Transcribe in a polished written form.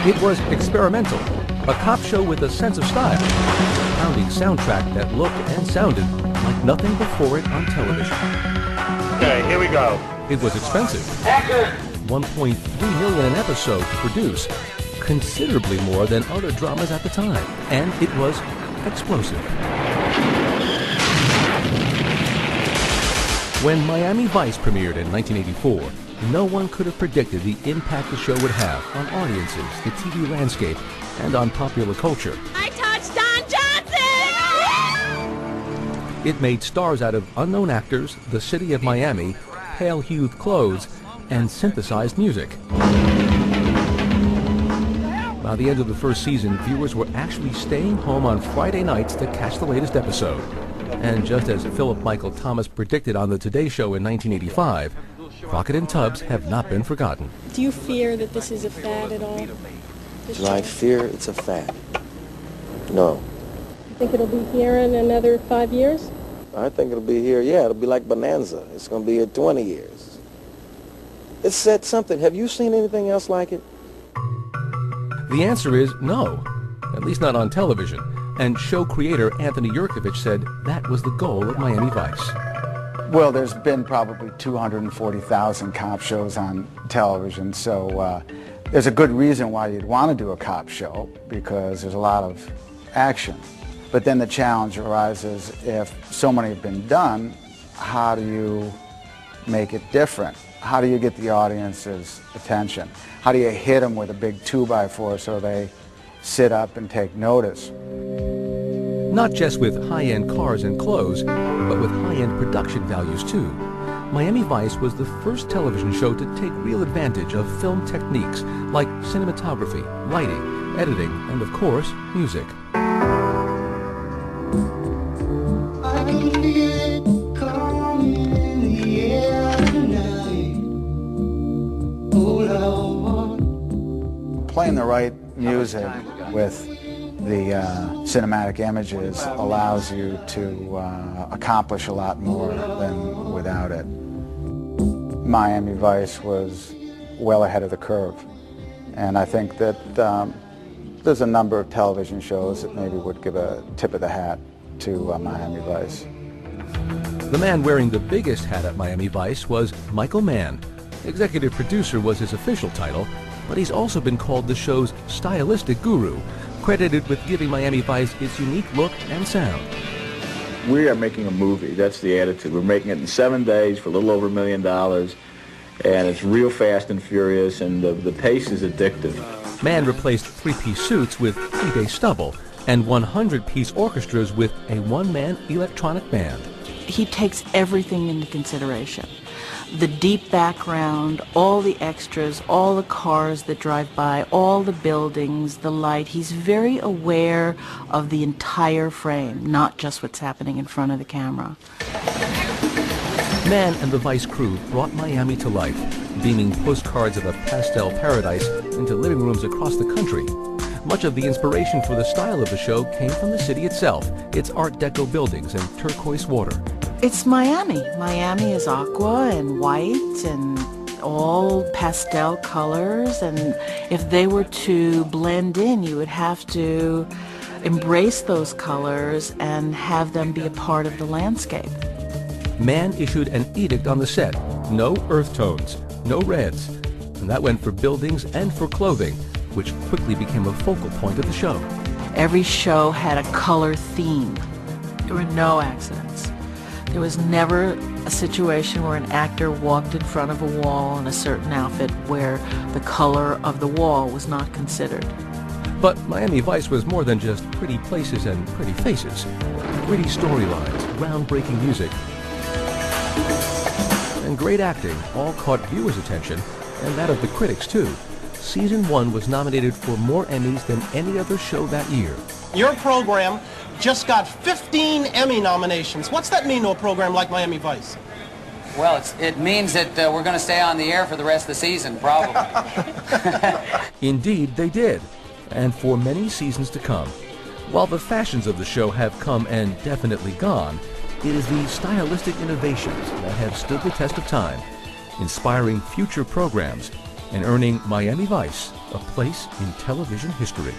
It was experimental, a cop show with a sense of style, a pounding soundtrack that looked and sounded like nothing before it on television. Okay, here we go. It was expensive. $1.3 million an episode to produce, considerably more than other dramas at the time, and it was explosive. When Miami Vice premiered in 1984, no one could have predicted the impact the show would have on audiences, the TV landscape, and on popular culture. I touched Don Johnson! It made stars out of unknown actors, the city of Miami, pale-hued clothes, and synthesized music. By the end of the first season, viewers were actually staying home on Friday nights to catch the latest episode. And just as Philip Michael Thomas predicted on the Today Show in 1985, Crockett and Tubbs have not been forgotten. Do you fear that this is a fad at all? Do I fear it's a fad? No. You think it'll be here in another 5 years? I think it'll be here, yeah, it'll be like Bonanza. It's going to be here 20 years. It said something. Have you seen anything else like it? The answer is no, at least not on television. And show creator Anthony Yurkovich said that was the goal of Miami Vice. Well, there's been probably 240,000 cop shows on television, so there's a good reason why you'd want to do a cop show, because there's a lot of action. But then the challenge arises, if so many have been done, how do you make it different? How do you get the audience's attention? How do you hit them with a big 2x4 so they sit up and take notice? Not just with high-end cars and clothes, but with high-end production values too. Miami Vice was the first television show to take real advantage of film techniques like cinematography, lighting, editing, and of course, music. Playing the right music with the cinematic images allows you to accomplish a lot more than without it. Miami Vice was well ahead of the curve, and I think that there's a number of television shows that maybe would give a tip of the hat to Miami Vice. The man wearing the biggest hat at Miami Vice was Michael Mann. Executive producer was his official title, but he's also been called the show's stylistic guru, credited with giving Miami Vice its unique look and sound. We are making a movie. That's the attitude. We're making it in 7 days for a little over $1 million, and it's real fast and furious, and the pace is addictive. Mann replaced 3-piece suits with 3-day stubble and 100-piece orchestras with a one-man electronic band. He takes everything into consideration. The deep background, all the extras, all the cars that drive by, all the buildings, the light. He's very aware of the entire frame, not just what's happening in front of the camera. Mann and the Vice crew brought Miami to life, beaming postcards of a pastel paradise into living rooms across the country. Much of the inspiration for the style of the show came from the city itself, its Art Deco buildings and turquoise water. It's Miami. Miami is aqua and white and all pastel colors, and if they were to blend in, you would have to embrace those colors and have them be a part of the landscape. Mann issued an edict on the set: no earth tones, no reds. And that went for buildings and for clothing, which quickly became a focal point of the show. Every show had a color theme. There were no accidents. There was never a situation where an actor walked in front of a wall in a certain outfit where the color of the wall was not considered. But Miami Vice was more than just pretty places and pretty faces. Gritty storylines, groundbreaking music, and great acting all caught viewers' attention, and that of the critics too. Season 1 was nominated for more Emmys than any other show that year. Your program just got 15 Emmy nominations. What's that mean to a program like Miami Vice? Well, it means that we're going to stay on the air for the rest of the season, probably. Indeed, they did, and for many seasons to come. While the fashions of the show have come and definitely gone, it is the stylistic innovations that have stood the test of time, inspiring future programs and earning Miami Vice a place in television history.